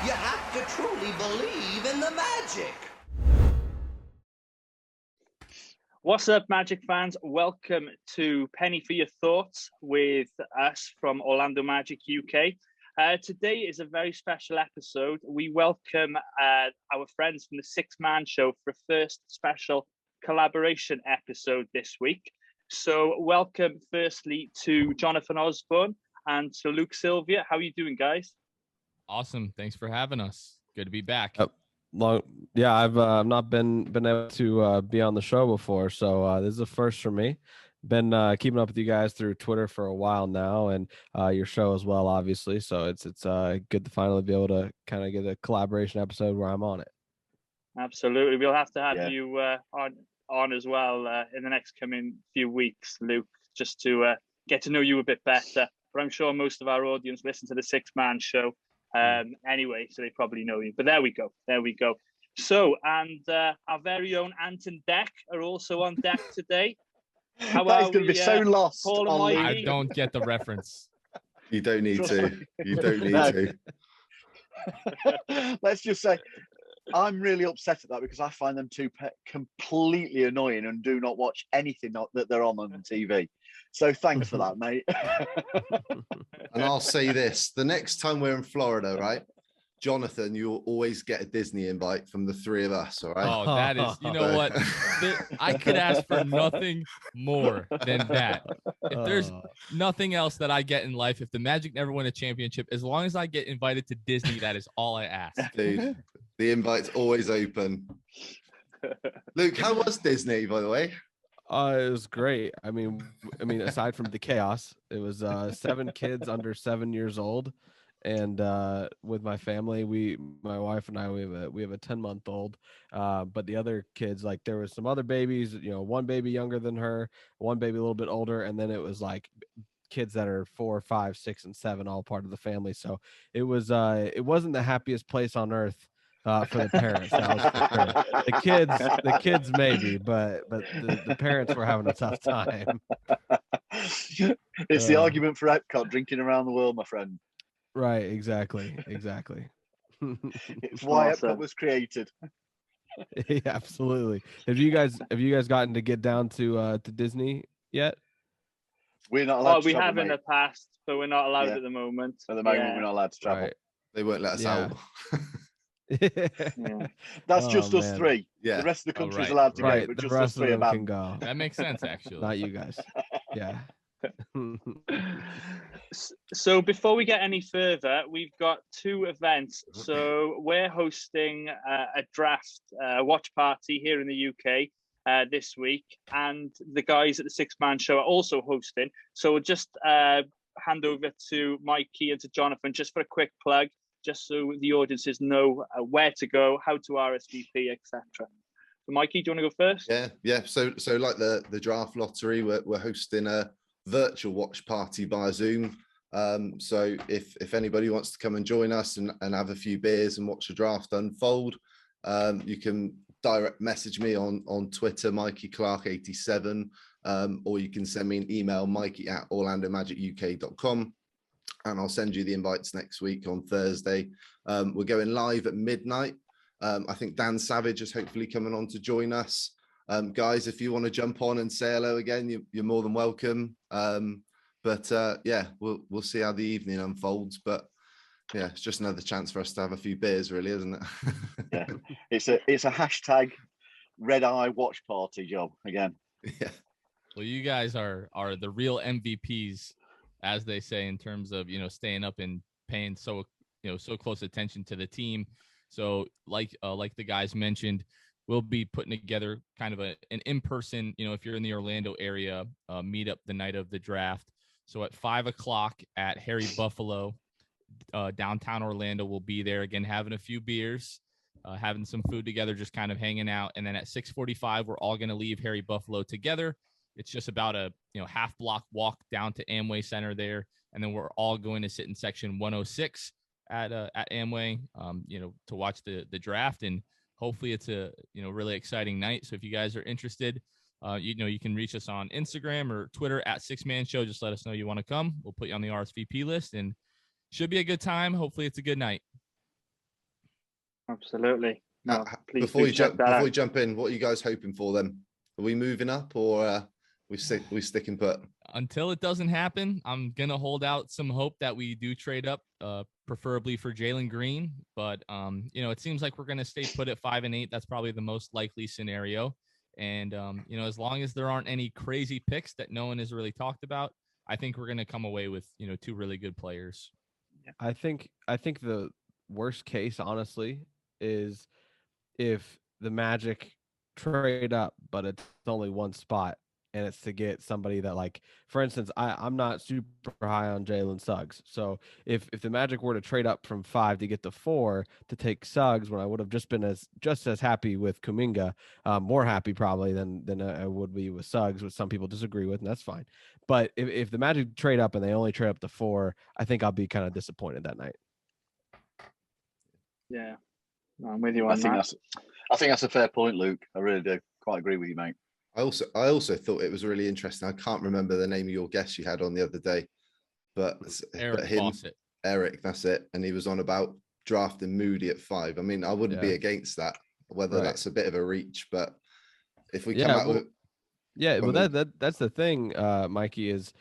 You have to truly believe in the magic. What's up, Magic fans? Welcome to Penny for Your Thoughts with us from Orlando Magic UK. Today is a very special episode. We welcome our friends from the Six Man Show for a first special collaboration episode this week. So welcome firstly to Jonathan Osborne and to Luke Sylvia. How are you doing, guys? Awesome. Thanks for having us. Good to be back. I've not been able to be on the show before, so this is a first for me. Been keeping up with you guys through Twitter for a while now, and your show as well, obviously. So it's good to finally be able to kind of get a collaboration episode where I'm on it. Absolutely, we'll have to have you on as well in the next coming few weeks, Luke, just to get to know you a bit better. But I'm sure most of our audience listen to the Six Man Show. Anyway, so they probably know you. But there we go. So, and our very own Ant and Deck are also on deck today. How that is going to be so lost. I don't get the reference. You don't need to. You don't need to. Let's just say, I'm really upset at that because I find them two completely annoying and do not watch anything that they're on TV. So thanks for that, mate. And I'll say this, the next time we're in Florida, right, Jonathan, you'll always get a Disney invite from the three of us, all right? Oh, that is, you know what? I could ask for nothing more than that. If there's nothing else that I get in life, if the Magic never win a championship, as long as I get invited to Disney, that is all I ask. Dude, the invite's always open. Luke, how was Disney, by the way? It was great. I mean, aside from the chaos, it was 7 kids under 7 years old, and with my family, my wife and I, we have a 10-month-old, but the other kids, like there was some other babies, one baby younger than her, one baby a little bit older, and then it was like kids that are 4, 5, 6, and 7, all part of the family. So it wasn't the happiest place on earth. For the parents, that was for sure. The kids maybe, but the parents were having a tough time. It's the argument for Epcot, drinking around the world, my friend. Right, exactly. It's why Epcot was created. Yeah, absolutely. Have you guys gotten to get down to Disney yet? We're not allowed. We travel, have in mate. the past, but we're not allowed at the moment. At the moment, we're not allowed to travel. Right. They won't let us out. That's just us three. Yeah. The rest of the country's allowed to go, but the just rest us three of them can go. That makes sense, actually. Not you guys. Yeah. So before we get any further, we've got 2 events. So we're hosting a draft watch party here in the UK this week, and the guys at the Six Man Show are also hosting. So we'll just hand over to Mikey and to Jonathan just for a quick plug, just so the audiences know where to go, how to RSVP, etc. So Mikey, do you want to go first? Yeah. So like the draft lottery, we're hosting a virtual watch party via Zoom. So if anybody wants to come and join us and have a few beers and watch the draft unfold, you can direct message me on Twitter, Mikey Clark 87, or you can send me an email, mikey@orlandomagicuk.com. and I'll send you the invites next week on Thursday. We're going live at midnight. I think Dan Savage is hopefully coming on to join us. Guys, if you want to jump on and say hello again, you're more than welcome. But we'll see how the evening unfolds. But yeah, it's just another chance for us to have a few beers, really, isn't it? Yeah, it's a hashtag red eye watch party job again. Yeah. Well, you guys are the real MVPs, as they say, in terms of, staying up and paying so close attention to the team. So like the guys mentioned, we'll be putting together kind of an in-person, if you're in the Orlando area, meet up the night of the draft. So at 5:00 at Harry Buffalo, downtown Orlando, we'll be there again, having a few beers, having some food together, just kind of hanging out. And then at 6:45, we're all going to leave Harry Buffalo together. It's just about a half block walk down to Amway Center there, and then we're all going to sit in section 106 at Amway, to watch the draft. And hopefully it's a really exciting night. So if you guys are interested, you can reach us on Instagram or Twitter at Six Man Show. Just let us know you want to come. We'll put you on the RSVP list, and should be a good time. Hopefully it's a good night. Absolutely. No, please before we check that out. jump in, what are you guys hoping for then? Are we moving up or we sticking put? Until it doesn't happen, I'm gonna hold out some hope that we do trade up, preferably for Jalen Green. But it seems like we're gonna stay put at 5 and 8. That's probably the most likely scenario. And as long as there aren't any crazy picks that no one has really talked about, I think we're gonna come away with 2 really good players. I think the worst case, honestly, is if the Magic trade up, but it's only one spot, and it's to get somebody that, like, for instance, I'm not super high on Jalen Suggs. So if the Magic were to trade up from 5 to get to 4 to take Suggs, when I would have just as happy with Kuminga, more happy probably than I would be with Suggs, which some people disagree with, and that's fine. But if the Magic trade up and they only trade up to 4, I think I'll be kind of disappointed that night. Yeah. No, I'm with you on that. I think that's a fair point, Luke. I really do. Quite agree with you, mate. I also thought it was really interesting. I can't remember the name of your guest you had on the other day, but Eric, that's it. And he was on about drafting Moody at 5. I mean, I wouldn't be against that, whether that's a bit of a reach, but if we come out with... Yeah, well, that's the thing, Mikey, is,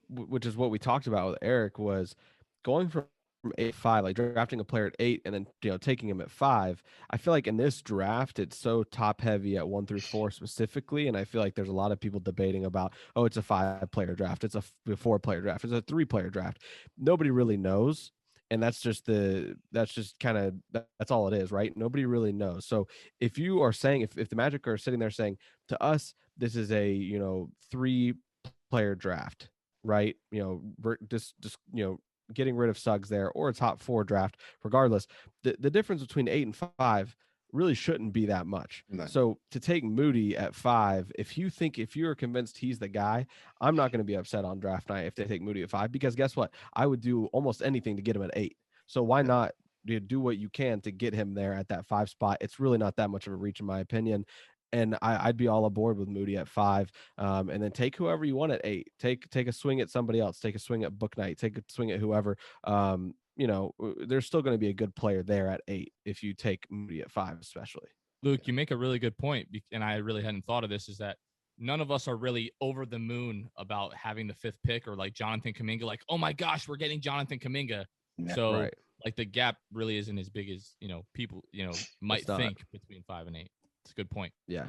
which is what we talked about with Eric, was going from 8-5, like drafting a player at 8 and then taking him at 5. I feel like in this draft it's so top heavy at 1 through 4 specifically, and I feel like there's a lot of people debating about, oh, it's a 5-player draft, it's a 4-player draft, it's a 3-player draft. Nobody really knows, and that's all it is, right? Nobody really knows. So if you are saying, if the Magic are sitting there saying to us, this is a 3-player draft, right? Just getting rid of Suggs there, or a top 4 draft, regardless, the difference between 8 and 5 really shouldn't be that much. No. So to take Moody at 5, if you're convinced he's the guy, I'm not going to be upset on draft night if they take Moody at 5, because guess what? I would do almost anything to get him at 8. So why not do what you can to get him there at that 5 spot? It's really not that much of a reach, in my opinion. And I'd be all aboard with Moody at 5, and then take whoever you want at 8. Take a swing at somebody else. Take a swing at Book Knight. Take a swing at whoever. There's still going to be a good player there at 8 if you take Moody at 5, especially. Luke, you make a really good point, and I really hadn't thought of this, is that none of us are really over the moon about having the 5th pick, or like Jonathan Kuminga, like, oh my gosh, we're getting Jonathan Kuminga. Yeah, so like the gap really isn't as big as, people, might think between 5 and 8. It's a good point. Yeah.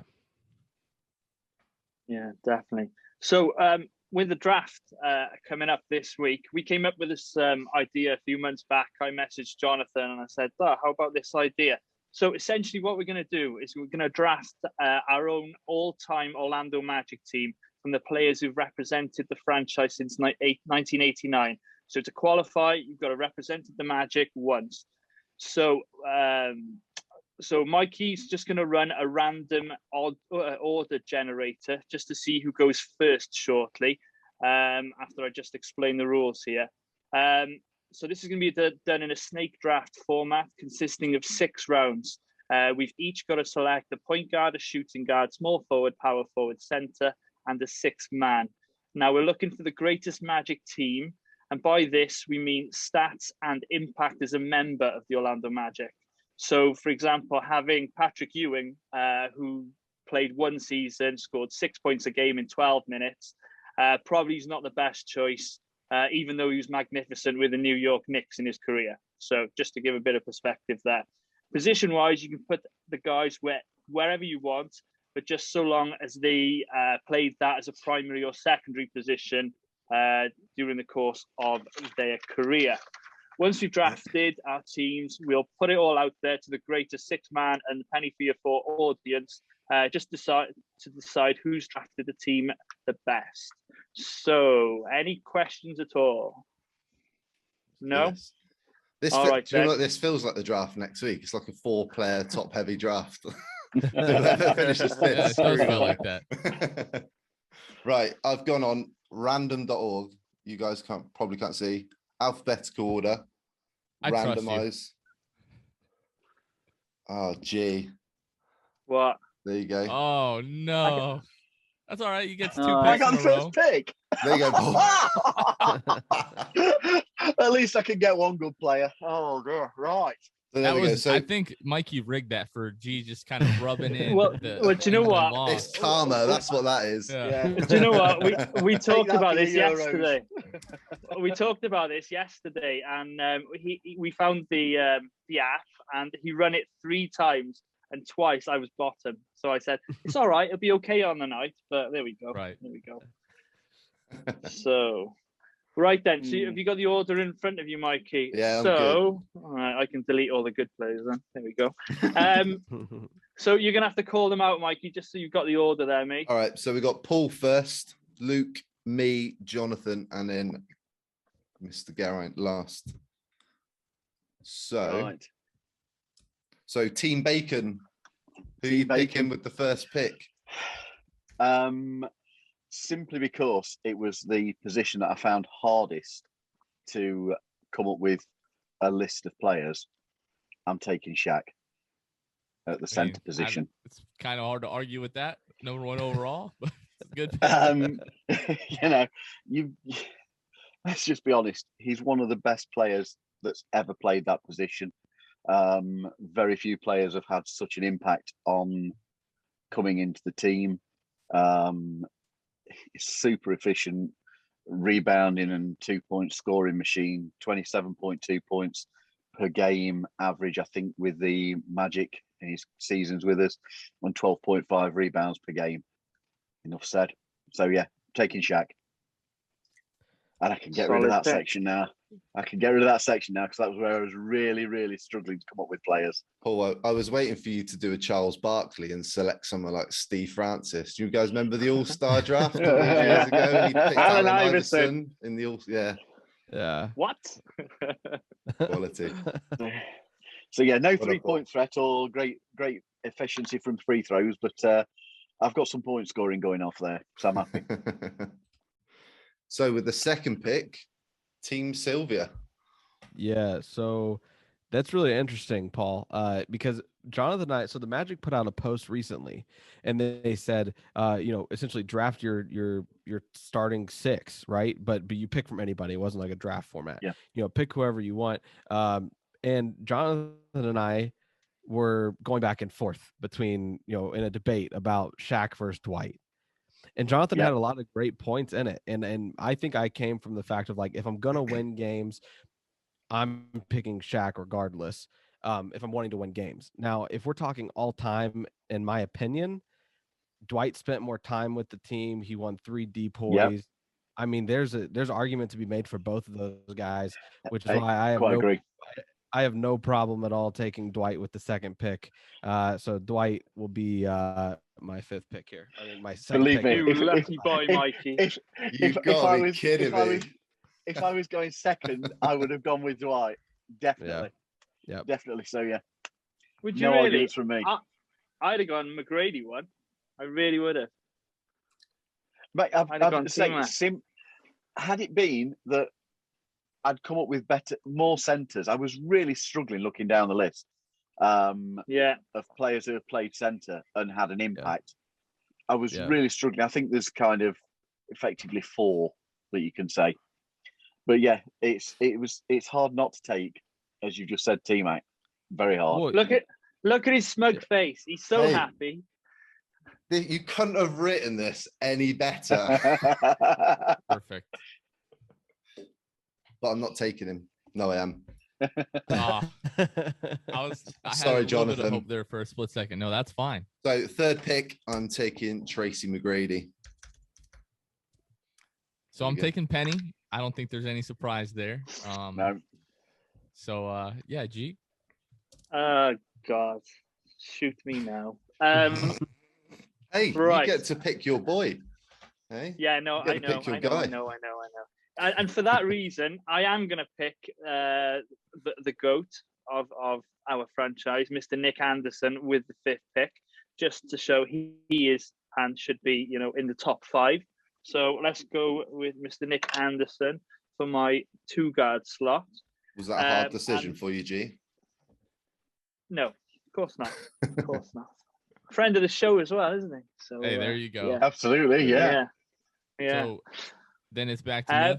Yeah, definitely. So with the draft coming up this week, we came up with this idea a few months back. I messaged Jonathan and I said, how about this idea? So essentially what we're going to do is we're going to draft our own all-time Orlando Magic team from the players who've represented the franchise since 1989. So to qualify, you've got to represent the Magic once. So Mikey's just going to run a random order generator just to see who goes first shortly, after I just explain the rules here. So this is going to be done in a snake draft format consisting of 6 rounds. We've each got to select a point guard, a shooting guard, small forward, power forward, center, and a 6th man. Now we're looking for the greatest Magic team. And by this, we mean stats and impact as a member of the Orlando Magic. So, for example, having Patrick Ewing, who played 1 season, scored 6 points a game in 12 minutes, probably is not the best choice, even though he was magnificent with the New York Knicks in his career. So just to give a bit of perspective there. Position-wise, you can put the guys wherever you want, but just so long as they played that as a primary or secondary position during the course of their career. Once we've drafted our teams, we'll put it all out there to the greatest 6-man and penny for your 4 audience, just to decide who's drafted the team the best. So, any questions at all? No? Yes. This feels like the draft next week. It's like a 4-player top-heavy draft. Whoever finishes fifth. Yeah, it does feel like that. Right, I've gone on random.org. You guys probably can't see. Alphabetical order. Randomize. Oh, gee. What? There you go. Oh, no. That's all right. You get 2 picks I got the first pick. There you go. At least I can get one good player. Oh, dear. Right. So there That we go. was, So I think Mikey rigged that for G, just kind of rubbing in. Well, the well, do you know England what? it's loss. karma. That's what that is. Yeah. Do you know what? We talked that about for this your Euros. yesterday. We talked about this yesterday, and we found the app, and he ran it 3 times, and twice I was bottom. So I said, it's all right, it'll be okay on the night. But there we go. Right. There we go. So, right then. So have you got the order in front of you, Mikey? Yeah, I'm so, all right, I can delete all the good players then. There we go. So you're gonna have to call them out, Mikey, just so you've got the order there, mate. All right. So we got Paul first, Luke, me, Jonathan, and then Mr. Geraint last. So, Right. so Team Bacon, who are you picking with the first pick? Simply because it was the position that I found hardest to come up with a list of players. I'm taking Shaq at the centre position. It's kind of hard to argue with that. Number 1 overall, but good. You know, let's just be honest. He's one of the best players that's ever played that position. Very few players have had such an impact on coming into the team. He's super efficient, rebounding and 2-point scoring machine, 27.2 points per game average, I think, with the Magic in his seasons with us, on 12.5 rebounds per game. Enough said. So, yeah, taking Shaq. And I can get rid of that section now. Because that was where I was really, really struggling to come up with players. Paul, I was waiting for you to do a Charles Barkley and select someone like Steve Francis. Do you guys remember the All-Star draft a couple of years ago? And he picked Allen Allen Iverson Iverson in the Yeah. What? quality. So, yeah, no What a 3-point threat or great efficiency from free throws, but I've got some point scoring going off there, so I'm happy. So with the second pick, Team Sylvia. Yeah, so that's really interesting, Paul, because Jonathan and I, so the Magic put out a post recently, and they said, essentially draft your starting 6, right? But you pick from anybody. It wasn't like a draft format. Yeah. Pick whoever you want. And Jonathan and I were going back and forth between, in a debate about Shaq versus Dwight. And Jonathan had a lot of great points in it. And I think I came from the fact of, like, if I'm going to win games, I'm picking Shaq regardless, if I'm wanting to win games. Now, if we're talking all time, in my opinion, Dwight spent more time with the team. He won 3 depoys. Yep. I mean, there's argument to be made for both of those guys, which is why I have no problem at all taking Dwight with the second pick. So Dwight will be my 5th pick here. I mean, my second Believe pick. me, You lucky boy, Mikey. You've got to be kidding me. If I was going second, I would have gone with Dwight. Definitely. Yeah. Definitely. So, yeah. Would you no really? arguments from me. I'd have gone McGrady one. I really would have. But I'd have gone had it been that I'd come up with more centres, I was really struggling looking down the list of players who have played centre and had an impact. I was really struggling. I think there's kind of effectively 4 that you can say. But yeah, it's hard not to take, as you just said, teammate. Very hard. Look at his smug face. He's so happy. You couldn't have written this any better. Perfect. But I'm not taking him. No, I am. I Sorry, had a Jonathan. bit of hope there for a split second. No, that's fine. So third pick, I'm taking Tracy McGrady. So I'm taking Penny. I don't think there's any surprise there. No. So G. God, shoot me now. Hey, right. You get to pick your boy. Hey? Yeah, no, I know. And for that reason, I am going to pick the GOAT of our franchise, Mr. Nick Anderson, with the 5th pick, just to show he is and should be, in the top 5. So let's go with Mr. Nick Anderson for my 2-guard slot. Was that a hard decision for you, G? No, of course not. Of course not. Friend of the show as well, isn't he? So hey, there you go. Yeah. Absolutely, yeah. Yeah. So then it's back to me.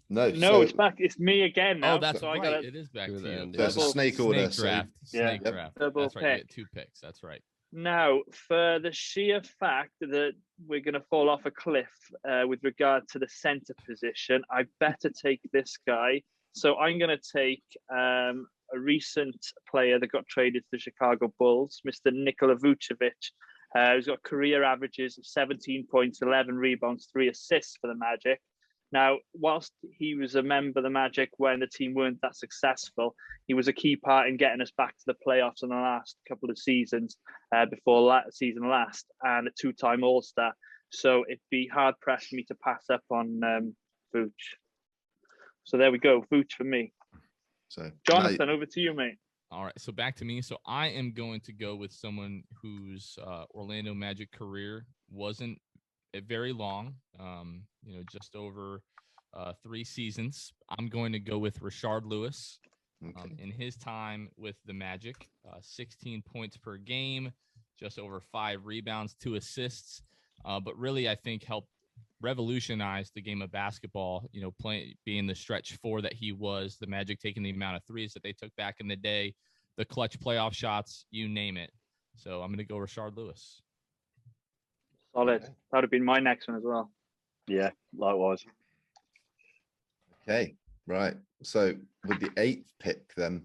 No, No, it's back. It's me again now. Oh, that's so right. I got It is back Do to the you. end, There's a Double- snake order. Snake draft. Yeah. Snake Yep. draft. Double That's right. You pick. get 2 picks. That's right. Now, for the sheer fact that we're going to fall off a cliff with regard to the centre position, I better take this guy. So I'm going to take a recent player that got traded to the Chicago Bulls, Mr. Nikola Vuchevich, who's got career averages of 17 points, 11 rebounds, 3 assists for the Magic. Now, whilst he was a member of the Magic when the team weren't that successful, he was a key part in getting us back to the playoffs in the last couple of seasons before season last, and a 2-time All-Star. So it'd be hard-pressed for me to pass up on Vooch. So there we go, Vooch for me. So Jonathan, over to you, mate. All right, so back to me. So I am going to go with someone whose Orlando Magic career wasn't very long, just over 3 seasons. I'm going to go with Rashard Lewis. Okay. In his time with the Magic, 16 points per game, just over 5 rebounds, 2 assists, but really I think helped revolutionize the game of basketball, being the stretch 4 that he was, the Magic taking the amount of threes that they took back in the day, the clutch playoff shots, you name it. So I'm going to go Rashard Lewis. Solid. That would have been my next one as well. Yeah, likewise. Okay, right. So with the 8th pick, then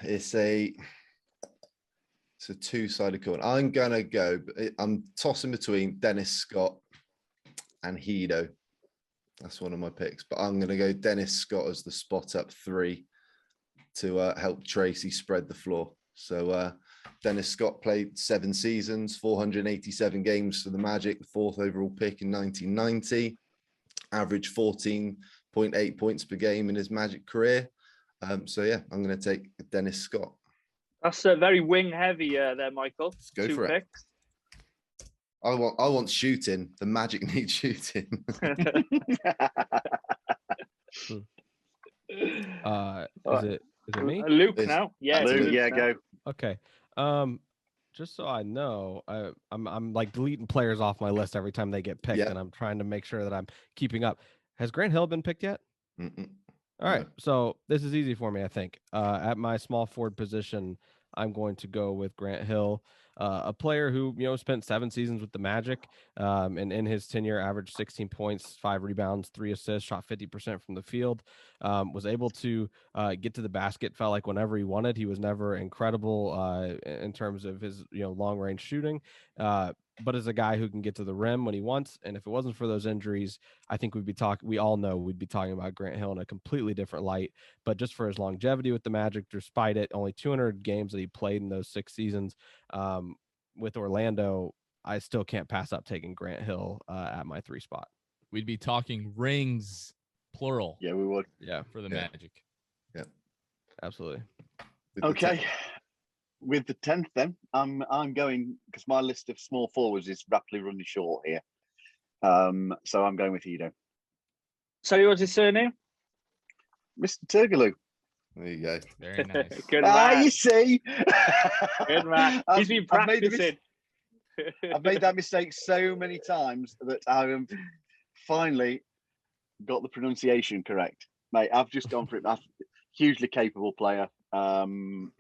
it's a 2-sided coin. I'm gonna go. I'm tossing between Dennis Scott and Hedo. That's one of my picks, but I'm gonna go Dennis Scott as the spot up 3 to help Tracy spread the floor. So Dennis Scott played 7 seasons, 487 games for the Magic, the 4th overall pick in 1990, averaged 14.8 points per game in his Magic career. So yeah, I'm going to take Dennis Scott. That's very wing heavy there, Michael. Let's go 2 for picks. it. I want shooting. The Magic need shooting. Is it me? Luke It's now. Yeah, Luke, Luke yeah, now. go. Okay. Just so I know, I'm like deleting players off my list every time they get picked, Yeah. and I'm trying to make sure that I'm keeping up. Has Grant Hill been picked yet? Mm-mm. All right, No. so this is easy for me, I think. At my small forward position, I'm going to go with Grant Hill, a player who spent 7 seasons with the Magic, and in his tenure averaged 16 points, 5 rebounds, 3 assists, shot 50% from the field, was able to get to the basket, felt like whenever he wanted. He was never incredible in terms of his long range shooting, but as a guy who can get to the rim when he wants. And if it wasn't for those injuries, I think we all know we'd be talking about Grant Hill in a completely different light. But just for his longevity with the Magic, despite it, only 200 games that he played in those 6 seasons with Orlando, I still can't pass up taking Grant Hill at my 3 spot. We'd be talking rings, plural. Yeah, we would. Yeah, For the Yeah. Magic. absolutely. With the Okay. With the 10th, then I'm going, because my list of small forwards is rapidly running short here. So I'm going with Hedo. So what's his surname? Mr. Turkoglu. There you go. Very nice. Good man. You see. Good man. He's been practicing. I've made that mistake so many times that I have finally got the pronunciation correct. Mate, I've just gone for it. Hugely capable player. From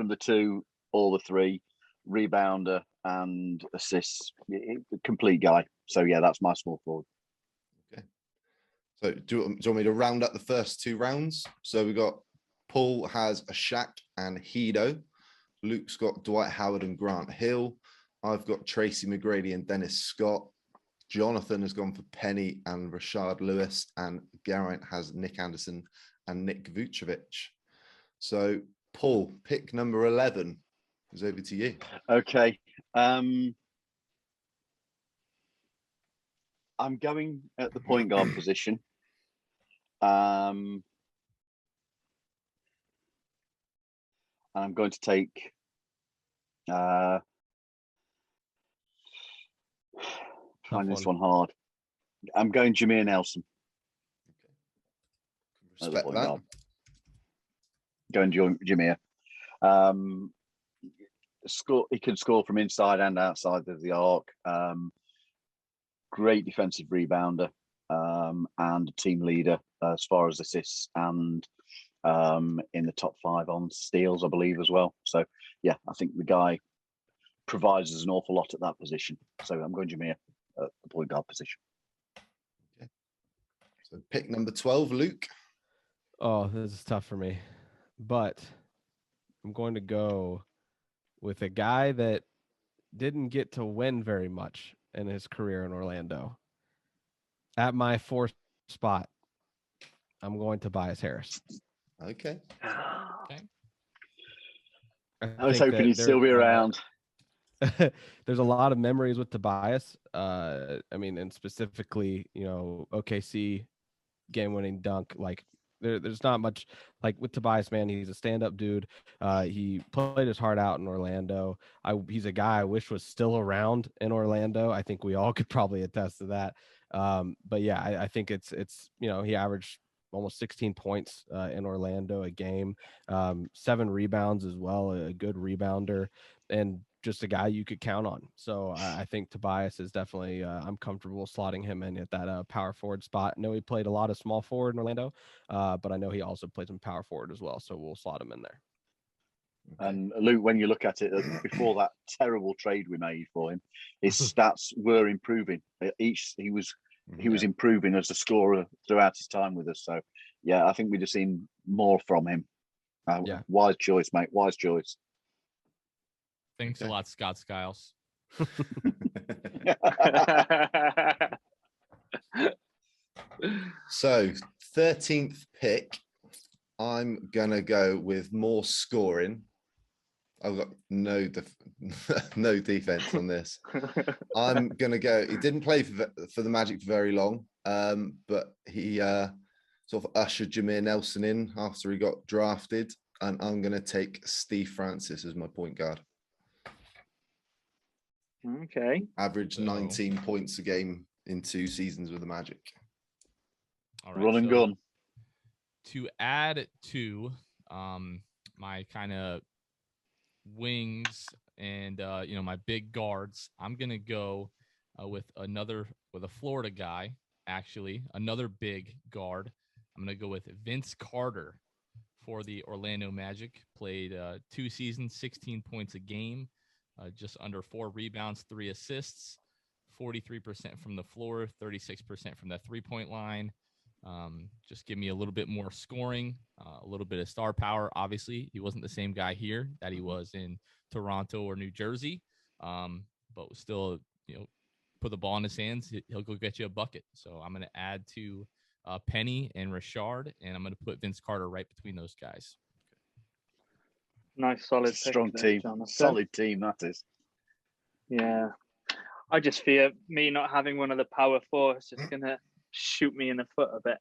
the 2, all the 3, rebounder and assists, complete guy. So yeah, that's my small forward. Okay. So do you want me to round up the first 2 rounds? So we got Paul has a Shaq and Hedo. Luke's got Dwight Howard and Grant Hill. I've got Tracy McGrady and Dennis Scott. Jonathan has gone for Penny and Rashard Lewis, and Geraint has Nick Anderson and Nick Vucevic. So Paul, pick number 11 is over to you. Okay. I'm going at the point guard position. And I'm going to take find this one hard. I'm going Jameer Nelson. Respect point that. guard. Going Jameer. He can score from inside and outside of the arc. Great defensive rebounder. and a team leader as far as assists and in the top 5 on steals, I believe, as well. So, yeah, I think the guy provides us an awful lot at that position. So I'm going Jameer at the point guard position. Okay. So pick number 12, Luke. Oh, this is tough for me, but I'm going to go with a guy that didn't get to win very much in his career in Orlando. At my 4th spot, I'm going to Tobias Harris. Okay. Okay. I was hoping he'd still be around. There's a lot of memories with Tobias. I mean, and specifically, OKC game-winning dunk. Like, there's not much like with Tobias, man. He's a stand-up dude. He played his heart out in Orlando. He's a guy I wish was still around in Orlando. I think we all could probably attest to that. But yeah, I think it's he averaged almost 16 points in Orlando a game, 7 rebounds as well, a good rebounder, and just a guy you could count on. So I think Tobias is definitely, I'm comfortable slotting him in at that power forward spot. I know he played a lot of small forward in Orlando, but I know he also played some power forward as well. So we'll slot him in there. And Luke, when you look at it, before that terrible trade we made for him, his stats were improving. He was improving as a scorer throughout his time with us. So, yeah, I think we'd have seen more from him. Wise choice, mate. Wise choice. Thanks a lot, Scott Skiles. So 13th pick, I'm going to go with more scoring. I've got no defense on this. I'm going to go. He didn't play for the Magic for very long, but he sort of ushered Jameer Nelson in after he got drafted, and I'm going to take Steve Francis as my point guard. Okay. Averaged 19 points a game in 2 seasons with the Magic. All right, Run and gun. To add to my kind of wings and my big guards, I'm gonna go with a Florida guy, actually, another big guard. I'm gonna go with Vince Carter for the Orlando Magic. Played 2 seasons, 16 points a game, just under 4 rebounds, 3 assists, 43% from the floor, 36% from the 3-point line. Just give me a little bit more scoring, a little bit of star power. Obviously, he wasn't the same guy here that he was in Toronto or New Jersey, but still, put the ball in his hands, he'll go get you a bucket. So I'm going to add to Penny and Rashard, and I'm going to put Vince Carter right between those guys. Nice, solid, strong team. Solid team, that is. Yeah, I just fear me not having one of the power 4 is just going to shoot me in the foot a bit.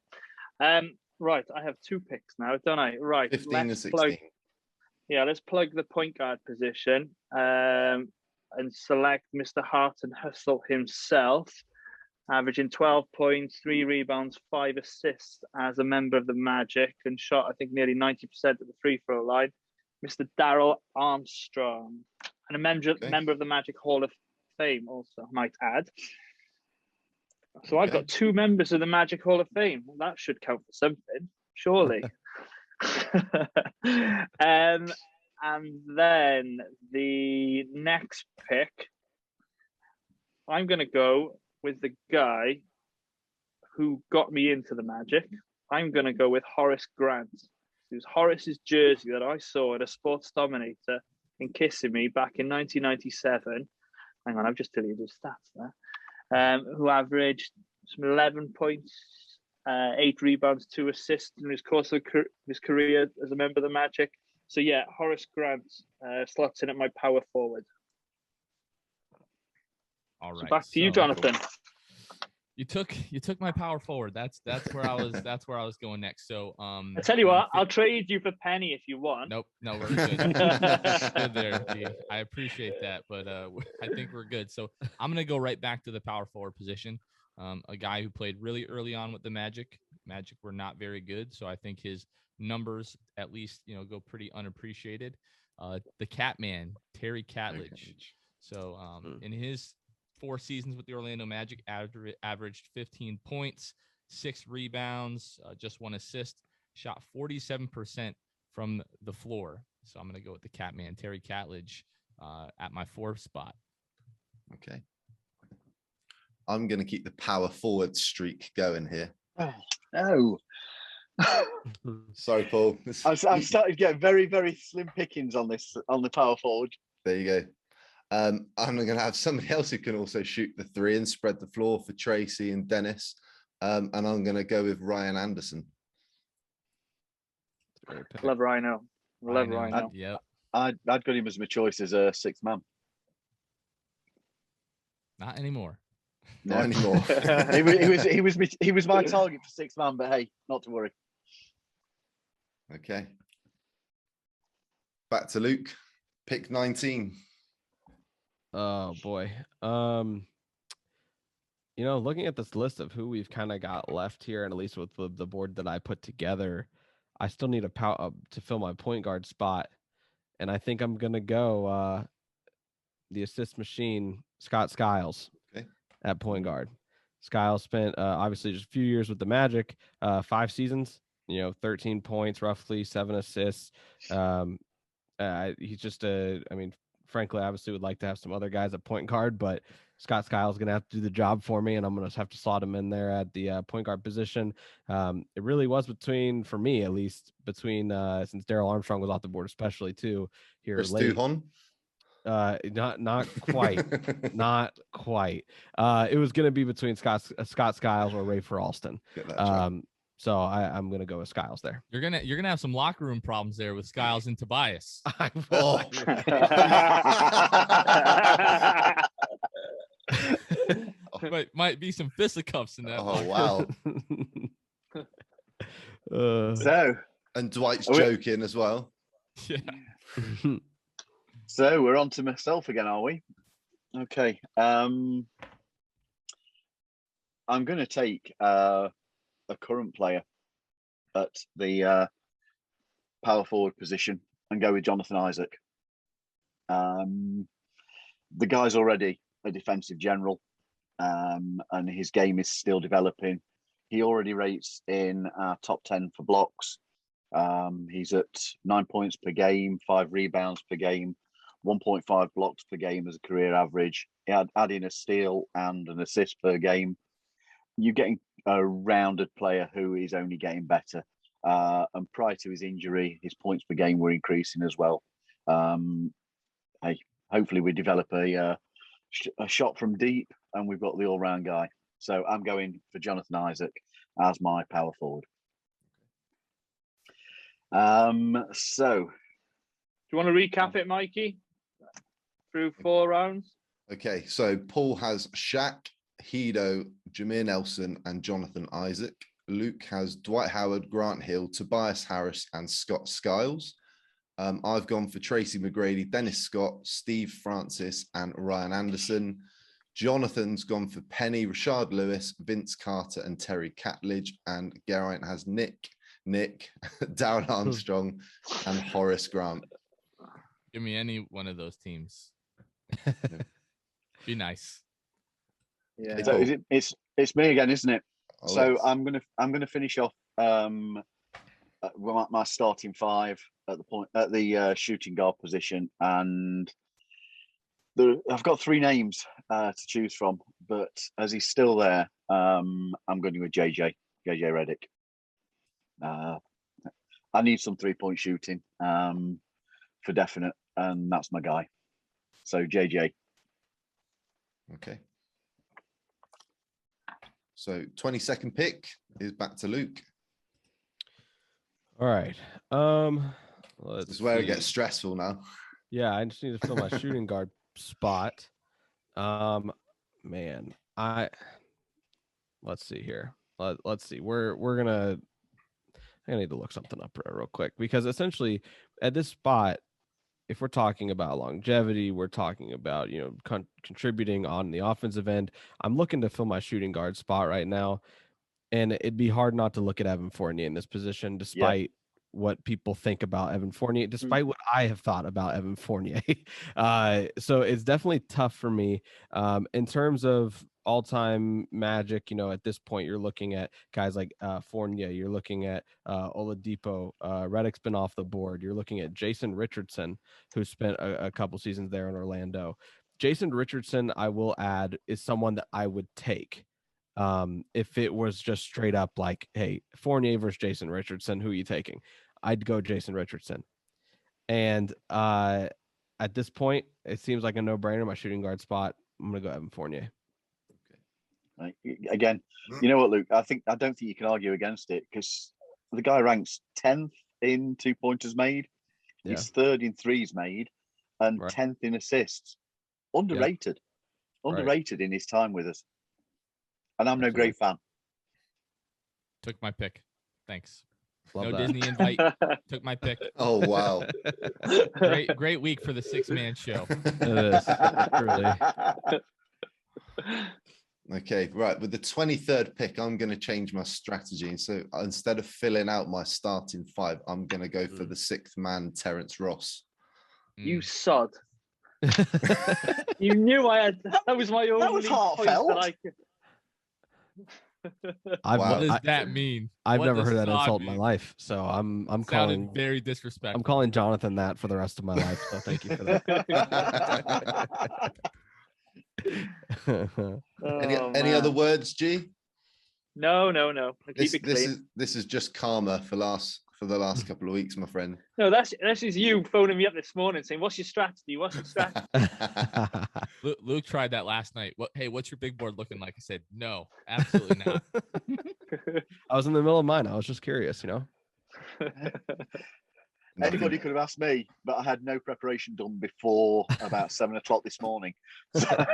Right, I have 2 picks now, don't I? Right, 15 and 16. Let's plug the point guard position and select Mr. Hart and Hustle himself, averaging 12 points, 3 rebounds, 5 assists as a member of the Magic, and shot, I think, nearly 90% of the free throw line. Mr. Darrell Armstrong, and a member of the Magic Hall of Fame, also, might add. So I've got 2 members of the Magic Hall of Fame. Well, that should count for something, surely. And then the next pick, I'm going to go with the guy who got me into the Magic. I'm going to go with Horace Grant. It was Horace's jersey that I saw at a Sports Dominator in Kissimmee back in 1997. Hang on, I've just deleted his stats there. Who averaged some 11 points, 8 rebounds, 2 assists in his course of his career as a member of the Magic. So yeah, Horace Grant slots in at my power forward. All right. So back to you, Jonathan. You took my power forward. That's where I was. That's where I was going next. So I tell you what, I'll trade you for Penny if you want. Nope, no, we're good. Good there, G. I appreciate that, but I think we're good. So I'm gonna go right back to the power forward position. A guy who played really early on with the Magic. Magic were not very good, so I think his numbers at least go pretty unappreciated. The Catman, Terry Catledge. So in his 4 seasons with the Orlando Magic, averaged 15 points, 6 rebounds, just 1 assist, shot 47% from the floor. So I'm going to go with the Catman, Terry Catledge, at my 4th spot. Okay. I'm going to keep the power forward streak going here. Oh, no. Sorry, Paul. I've started to get very, very slim pickings on the power forward. There you go. I'm going to have somebody else who can also shoot the 3 and spread the floor for Tracy and Dennis. And I'm going to go with Ryan Anderson. Love Rhino. Love Rhino. Yep. I'd got him as my choice as a 6th man. Not anymore. Not anymore. he was my target for 6th man, but hey, not to worry. Okay. Back to Luke. Pick 19. Oh boy. Looking at this list of who we've kind of got left here, and at least with the board that I put together, I still need to fill my point guard spot, and I think I'm gonna go the assist machine, Scott Skiles, at point guard. Skiles spent obviously just a few years with the Magic, 5 seasons. 13 points, roughly 7 assists. He's just frankly, I obviously would like to have some other guys at point guard, but Scott Skiles is going to have to do the job for me, and I'm going to have to slot him in there at the point guard position. It really was for me at least, since Darrell Armstrong was off the board, especially too here Chris late. Duhon? Not quite, not quite. It was going to be between Scott Skiles or Rafer Alston. So I'm gonna go with Skiles there. You're gonna have some locker room problems there with Skiles and Tobias. Might be some fisticuffs in that. Oh wow. And Dwight's joking as well. Yeah. So we're on to myself again, are we? Okay. I'm going to take a current player at the power forward position and go with Jonathan Isaac. The guy's already a defensive general, and his game is still developing. He already rates in our top 10 for blocks. He's at 9 points per game, 5 rebounds per game, 1.5 blocks per game as a career average. Add in a steal and an assist per game. You're getting a rounded player who is only getting better. And prior to his injury, his points per game were increasing as well. Hopefully we develop a shot from deep, and we've got the all-round guy. So I'm going for Jonathan Isaac as my power forward. So do you want to recap it, Mikey? Through 4 rounds? Okay, so Paul has Shaq, Hedo, Jameer Nelson, and Jonathan Isaac. Luke has Dwight Howard, Grant Hill, Tobias Harris, and Scott Skiles. I've gone for Tracy McGrady, Dennis Scott, Steve Francis, and Ryan Anderson. Jonathan's gone for Penny, Rashard Lewis, Vince Carter, and Terry Catledge. And Geraint has Nick, Darrell Armstrong, and Horace Grant. Give me any one of those teams. Be nice. Yeah. So it's me again, isn't it? So Let's... I'm gonna finish off my starting 5 at the shooting guard position, and I've got 3 names to choose from, but as he's still there, I'm going with JJ Redick. I need some 3-point shooting for definite, and that's my guy. So JJ. Okay. So 22nd pick is back to Luke. All right. This is where it gets stressful now. Yeah, I just need to fill my shooting guard spot. Man, let's see here. Let's see. I need to look something up real quick, because essentially at this spot, if we're talking about longevity, we're talking about, contributing on the offensive end. I'm looking to fill my shooting guard spot right now, and it'd be hard not to look at Evan Fournier in this position, despite what people think about Evan Fournier, despite what I have thought about Evan Fournier. So it's definitely tough for me. In terms of all-time Magic, at this point, you're looking at guys like Fournier. You're looking at Oladipo. Redick's been off the board. You're looking at Jason Richardson, who spent a couple seasons there in Orlando. Jason Richardson, I will add, is someone that I would take. If it was just straight up like, hey, Fournier versus Jason Richardson, who are you taking? I'd go Jason Richardson. And at this point, it seems like a no-brainer. My shooting guard spot, I'm going to go Evan Fournier. Right. Again, you know what, Luke? I don't think you can argue against it because the guy ranks 10th in 2-pointers made. Yeah. He's 3rd in threes made and Right. 10th in assists. Underrated. Underrated in his time with us. And I'm no great fan. Took my pick. Thanks. Love no that. Disney invite. Took my pick. Oh, wow. Great week for the 6-man show. It is. Truly. Okay, right. With the 23rd pick, I'm going to change my strategy. So instead of filling out my starting 5, I'm going to go for the 6th man, Terrence Ross. You sod. You knew I had. That was my only. That was heartfelt. Point that I What does that mean? I've What never does heard that sod insult in mean? my life. So I'm Sounded calling very disrespectful. I'm calling Jonathan that for the rest of my life. So thank you for that. Any other words, G? No. I keep it clean. This is just karma for the last couple of weeks, my friend. No, that's just you phoning me up this morning saying, "What's your strategy? What's your strategy?" Luke tried that last night. What's your big board looking like? I said, no, absolutely not. I was in the middle of mine. I was just curious, Anybody could have asked me, but I had no preparation done before about 7 o'clock this morning. So...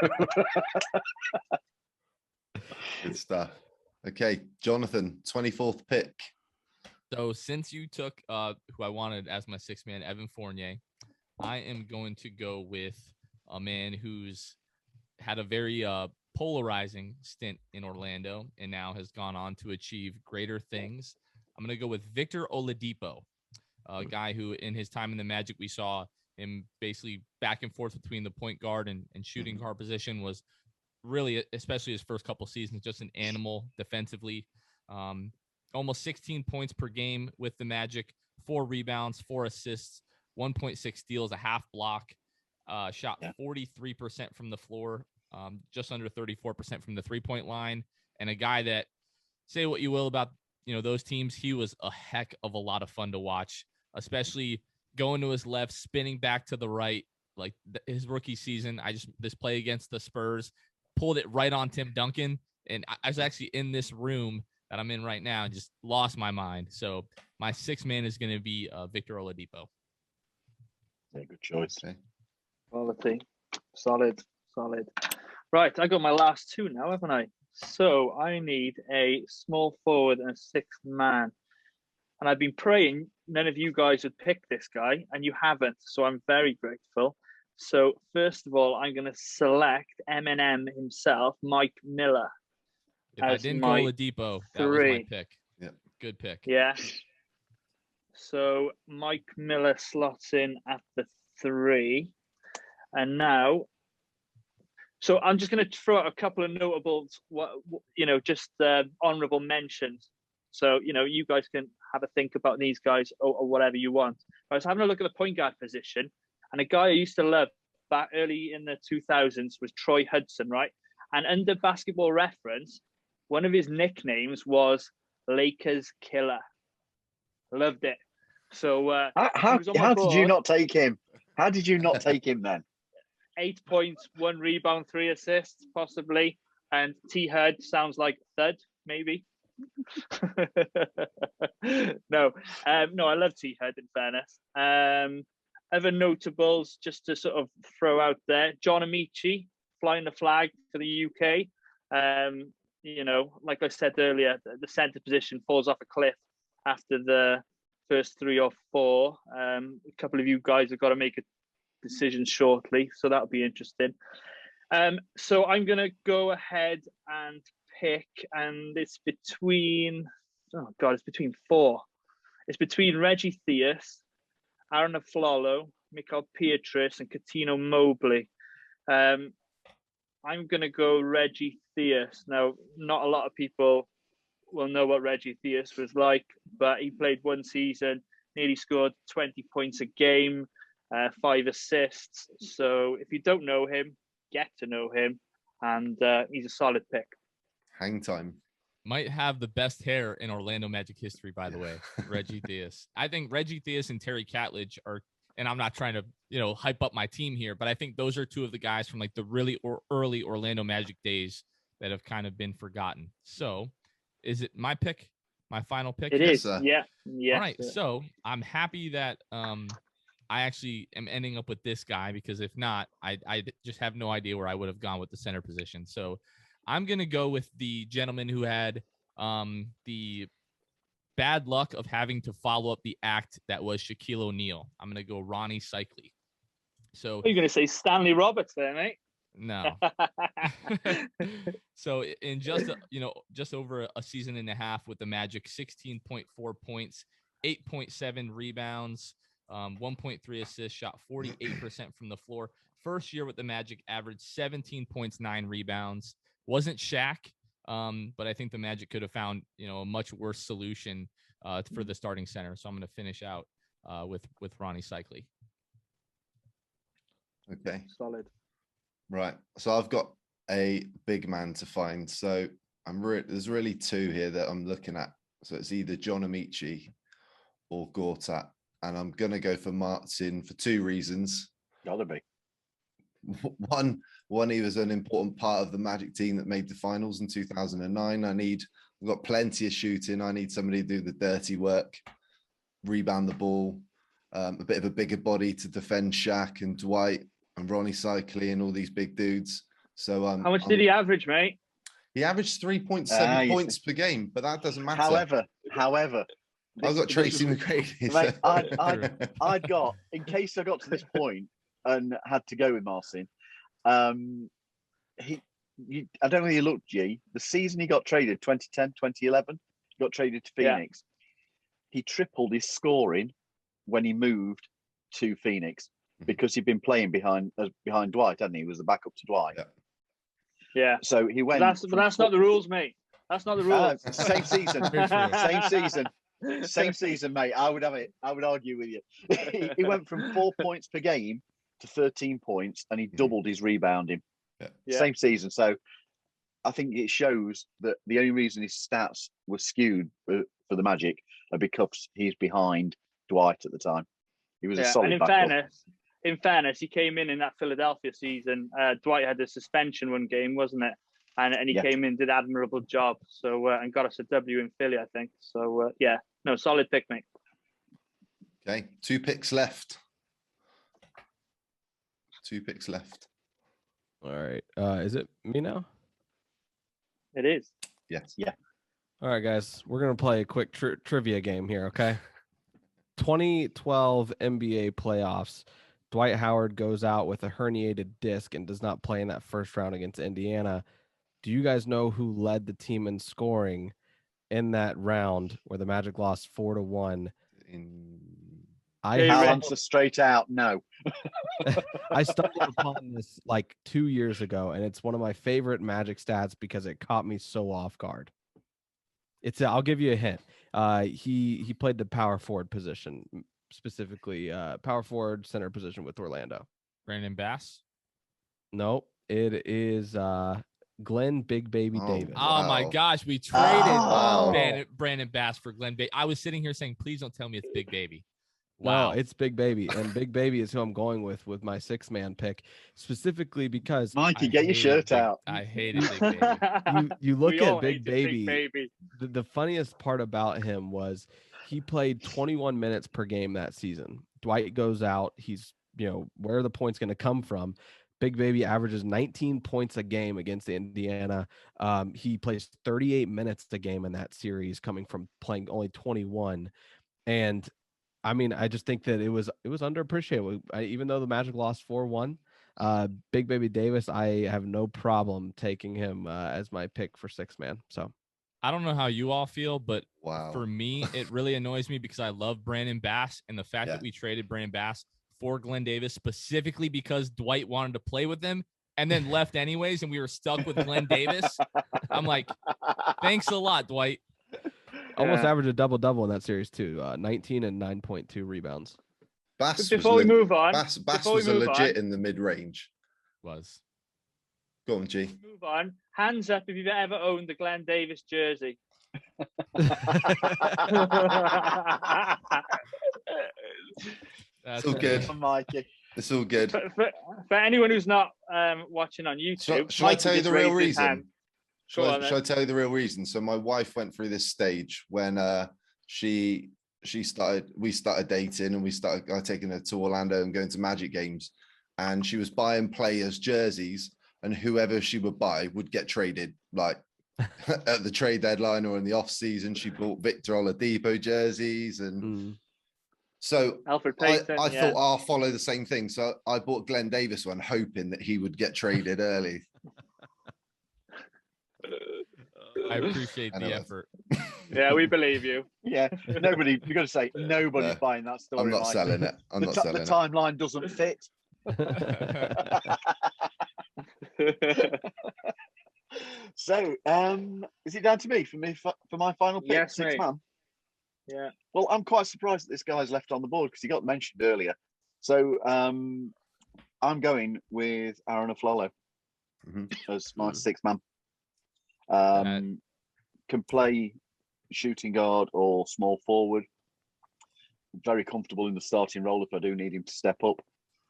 Good stuff. Okay, Jonathan, 24th pick. So since you took who I wanted as my 6th man, Evan Fournier, I am going to go with a man who's had a very polarizing stint in Orlando and now has gone on to achieve greater things. I'm going to go with Victor Oladipo, a guy who in his time in the Magic, we saw him basically back and forth between the point guard and shooting guard position, was really, especially his first couple seasons, just an animal defensively. Almost 16 points per game with the Magic, 4 rebounds, 4 assists, 1.6 steals, a half block, shot 43% from the floor, just under 34% from the 3-point line. And a guy that, say what you will about, those teams, he was a heck of a lot of fun to watch, especially going to his left, spinning back to the right, like his rookie season. This play against the Spurs, pulled it right on Tim Duncan. And I was actually in this room that I'm in right now and just lost my mind. So my 6th man is going to be Victor Oladipo. Yeah, good choice. Okay. Quality. Solid. Right, I got my last 2 now, haven't I? So I need a small forward and a 6th man. And I've been praying none of you guys would pick this guy, and you haven't. So I'm very grateful. So first of all, I'm going to select Eminem himself, Mike Miller. If I didn't go Oladipo, that was my pick. Yeah. Good pick. Yeah. So Mike Miller slots in at the 3. And now, so I'm just going to throw out a couple of notables, just honorable mentions. So, you guys can have a think about these guys or whatever you want. I was having a look at the point guard position, and a guy I used to love back early in the 2000s was Troy Hudson, right? And under Basketball Reference, one of his nicknames was Lakers Killer. Loved it. So how did you not take him? How did you not take him then? 8 points, 1 rebound, 3 assists, possibly. And T Hud sounds like Thud, maybe. No, I love T Hud in fairness. Other notables, just to sort of throw out there, John Amici flying the flag for the UK. Like I said earlier, the centre position falls off a cliff after the first 3 or 4. A couple of you guys have got to make a decision shortly, so that'll be interesting. So I'm going to go ahead and pick, and it's between 4. It's between Reggie Theus, Arron Afflalo, Michael Pietrus, and Catino Mobley. I'm going to go Reggie Theus. Now, not a lot of people will know what Reggie Theus was like, but he played one season, nearly scored 20 points a game, 5 assists. So if you don't know him, get to know him. And he's a solid pick. Hang time. Might have the best hair in Orlando Magic history, by the way, Reggie Theus. I think Reggie Theus and Terry Catledge are, and I'm not trying to, hype up my team here, but I think those are two of the guys from like the really early Orlando Magic days that have kind of been forgotten. So is it my pick? My final pick? It is. Sir. Yeah. All right. So I'm happy that I actually am ending up with this guy, because if not, I just have no idea where I would have gone with the center position. So I'm going to go with the gentleman who had the bad luck of having to follow up the act that was Shaquille O'Neal. I'm going to go Rony Seikaly. So Are you going to say Stanley Roberts there, mate? No. So in just over a season and a half with the Magic, 16.4 points, 8.7 rebounds, 1.3 assists, shot 48% from the floor. First year with the Magic, averaged 17 points, 9 rebounds. Wasn't Shaq, but I think the Magic could have found a much worse solution for the starting center. So I'm going to finish out with Rony Seikaly. Okay. Solid. Right. So I've got a big man to find. So there's really two here that I'm looking at. So it's either John Amici or Gortat. And I'm going to go for Marcin for 2 reasons. Gotta be. One, he was an important part of the Magic team that made the finals in 2009. We've got plenty of shooting. I need somebody to do the dirty work, rebound the ball, a bit of a bigger body to defend Shaq and Dwight and Rony Seikaly and all these big dudes. So how much did he average, mate? He averaged 3.7 points per game, but that doesn't matter. However, I've got Tracy McGrady. Mate, I'd got, in case I got to this point and had to go with Marcin, I don't know if you looked, G, the season he got traded, 2010, 2011, he got traded to Phoenix. Yeah. He tripled his scoring when he moved to Phoenix because he'd been playing behind Dwight, hadn't he? He was the backup to Dwight. Yeah. So he went. But that's not the rules, mate. That's not the rules. Same season, mate. I would argue with you. He went from 4 points per game to 13 points, and he doubled his rebounding. Yeah. Same season. So I think it shows that the only reason his stats were skewed for the Magic are because he's behind Dwight at the time. He was a solid backup. In fairness, he came in that Philadelphia season. Dwight had a suspension one game, wasn't it? And he came in, did an admirable job. So and got us a W in Philly, I think. So solid pick, mate. Okay, 2 picks left. All right. Is it me now? It is. Yes. Yeah. All right, guys. We're gonna play a quick trivia game here. Okay. 2012 NBA playoffs. Dwight Howard goes out with a herniated disc and does not play in that first round against Indiana. Do you guys know who led the team in scoring in that round where the Magic lost 4-1? I answer straight out, no. I stumbled upon this like 2 years ago, and it's one of my favorite Magic stats because it caught me so off guard. I'll give you a hint. He played the power forward position, specifically power forward center position with Orlando. Brandon Bass? Nope. It is Glen Big Baby Davis. Oh my gosh, we traded Brandon Bass for Glen Baby. I was sitting here saying, please don't tell me it's Big Baby. Wow. No, it's Big Baby, and Big Baby is who I'm going with my 6-man pick, specifically because Mikey, get your shirt out. I hated Big Baby. You look at Big Baby. The funniest part about him was he played 21 minutes per game that season. Dwight goes out. He's where are the points going to come from? Big Baby averages 19 points a game against Indiana. He plays 38 minutes a game in that series, coming from playing only 21, and I mean, I just think that it was underappreciated. Even though the Magic lost 4-1, Big Baby Davis, I have no problem taking him as my pick for 6-man. So I don't know how you all feel, but for me, it really annoys me because I love Brandon Bass, and the fact that we traded Brandon Bass for Glen Davis specifically because Dwight wanted to play with him and then left anyways, and we were stuck with Glen Davis. I'm like, thanks a lot, Dwight. Almost averaged a double-double in that series too. 19 and 9.2 rebounds. Before we move on, Bass was a legit in the mid-range. Was. Go on, G. Move on. Hands up if you've ever owned the Glen Davis jersey. It's all good. Mikey. It's all good. For anyone who's not watching on YouTube, Shall I tell you the real reason? Shall I tell you the real reason? So my wife went through this stage when we started dating, and we started taking her to Orlando and going to Magic games, and she was buying players' jerseys, and whoever she would buy would get traded, like at the trade deadline or in the off season. She bought Victor Oladipo jerseys, and so Alfred Payton, I thought I'll follow the same thing. So I bought Glen Davis one, hoping that he would get traded early. I appreciate the effort. Yeah, we believe you. Yeah, nobody. You've got to say nobody's buying that story. I'm not selling it. The timeline doesn't fit. So, is it down to me for my final pick? Yes, Six mate. man. Yeah. Well, I'm quite surprised that this guy's left on the board because he got mentioned earlier. So, I'm going with Arron Afflalo as my sixth man. Can play shooting guard or small forward. Very comfortable in the starting role if I do need him to step up.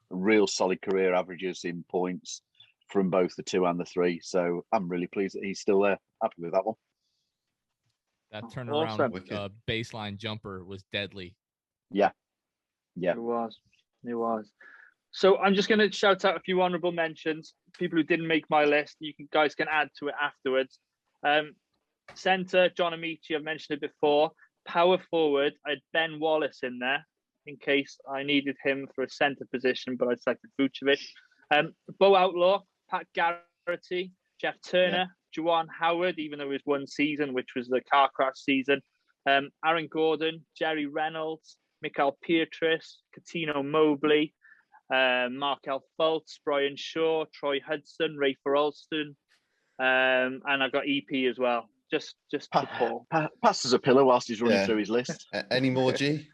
Real solid career averages in points from both the 2 and the 3. So I'm really pleased that he's still there. Happy with that one. That turnaround Awesome. Baseline jumper was deadly. Yeah. It was. So I'm just going to shout out a few honourable mentions. People who didn't make my list. Guys can add to it afterwards. Centre, John Amici, I've mentioned it before. Power forward, I had Ben Wallace in there in case I needed him for a centre position, but I selected Vucevic. Bo Outlaw, Pat Garrity, Jeff Turner, Juwan Howard, even though it was one season, which was the car crash season. Aaron Gordon, Jerry Reynolds, Mikael Pietrus, Catino Mobley, Markel Fultz, Brian Shaw, Troy Hudson, Ray Alston, and I've got EP as well. Just to Paul. Pass us a pillow whilst he's running through his list. Any more, G?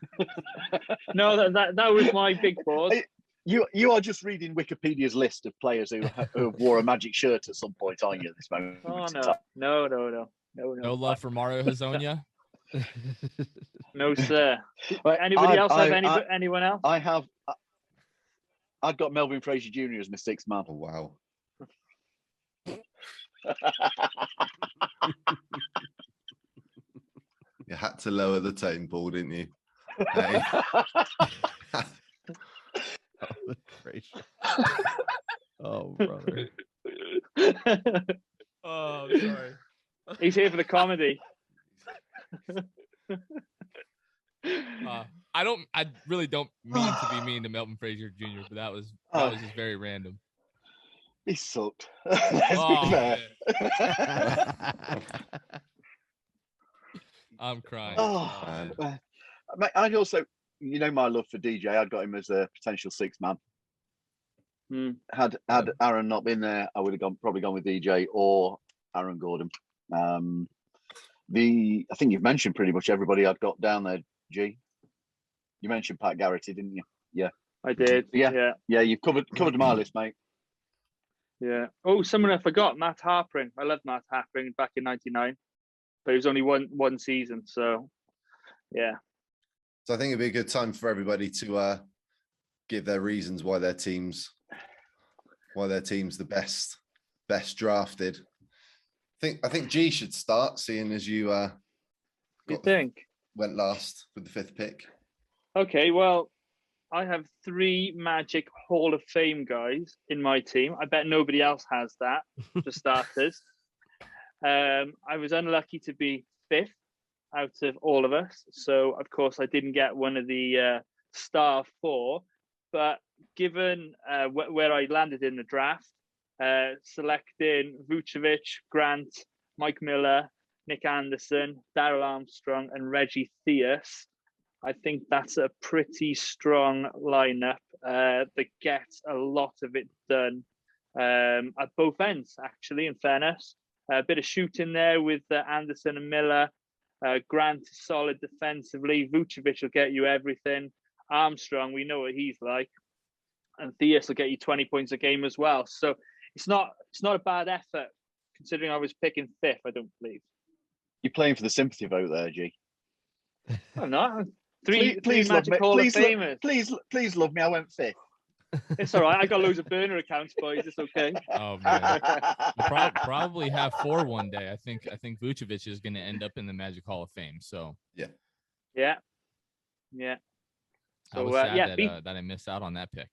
No, that was my big board. You are just reading Wikipedia's list of players who wore a Magic shirt at some point, aren't you? At this moment. Oh no. No love for Mario Hazonia. No, sir. Anybody else have anyone else? I've got Melvin Fraser Jr. as my sixth man. Oh, wow. You had to lower the tone, Paul, didn't you? Hey. Oh, brother. Oh, sorry. He's here for the comedy. I really don't mean to be mean to Melvin Fraser Jr., but that was just very random. He sucked. Let's be fair. I'm crying. I'd also, my love for DJ. I'd got him as a potential sixth man. Had Arron not been there, I would have probably gone with DJ or Aaron Gordon. I think you've mentioned pretty much everybody I'd got down there. G, you mentioned Pat Garrity, didn't you? Yeah, I did. Yeah. You've covered my list, mate. Yeah. Oh, someone I forgot, Matt Harpring. I loved Matt Harpring back in '99, but it was only one season. So, yeah. So I think it'd be a good time for everybody to give their reasons why their team's the best drafted. I think G should start, seeing as you went last with the fifth pick. Okay, well, I have 3 Magic Hall of Fame guys in my team. I bet nobody else has that, for starters. I was unlucky to be 5th out of all of us. So, of course, I didn't get one of the star 4. But given where I landed in the draft, selecting Vucevic, Grant, Mike Miller, Nick Anderson, Darrell Armstrong, and Reggie Theus, I think that's a pretty strong lineup that gets a lot of it done at both ends, actually, in fairness. A bit of shooting there with Anderson and Miller. Grant is solid defensively. Vucevic will get you everything. Armstrong, we know what he's like. And Theus will get you 20 points a game as well. So it's not a bad effort, considering I was picking fifth, I don't believe. You're playing for the sympathy vote there, G. I'm not. Three Please love Magic me. Hall of Please, Famers. please love me. I went fifth. It's all right. I got loads of burner accounts, boys. It's okay. Oh man, we'll probably have 4 one day. I think Vucevic is going to end up in the Magic Hall of Fame. So yeah. I was sad that I missed out on that pick.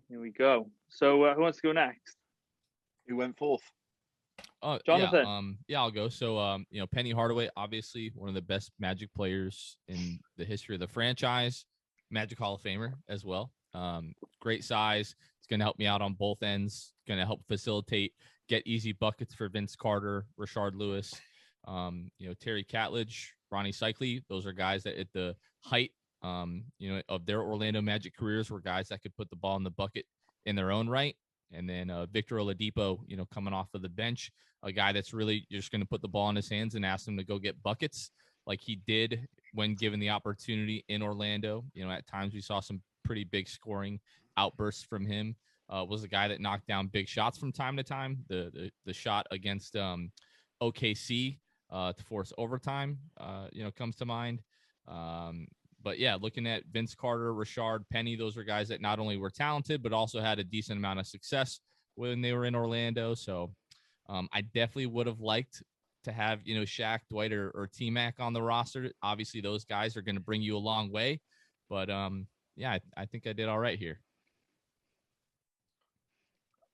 Here we go. So who wants to go next? Who went fourth? Oh, Jonathan. Yeah, I'll go. So, Penny Hardaway, obviously one of the best Magic players in the history of the franchise. Magic Hall of Famer as well. Great size. It's going to help me out on both ends. Going to help facilitate, get easy buckets for Vince Carter, Rashard Lewis, Terry Catledge, Rony Seikaly. Those are guys that at the height, of their Orlando Magic careers were guys that could put the ball in the bucket in their own right. And then Victor Oladipo, coming off of the bench, a guy that's really just going to put the ball in his hands and ask him to go get buckets like he did when given the opportunity in Orlando. At times we saw some pretty big scoring outbursts from him. Was a guy that knocked down big shots from time to time. The shot against OKC to force overtime, comes to mind. But yeah, looking at Vince Carter, Rashard, Penny, those are guys that not only were talented, but also had a decent amount of success when they were in Orlando. So I definitely would have liked to have, Shaq, Dwight, or T-Mac on the roster. Obviously, those guys are going to bring you a long way. But I think I did all right here.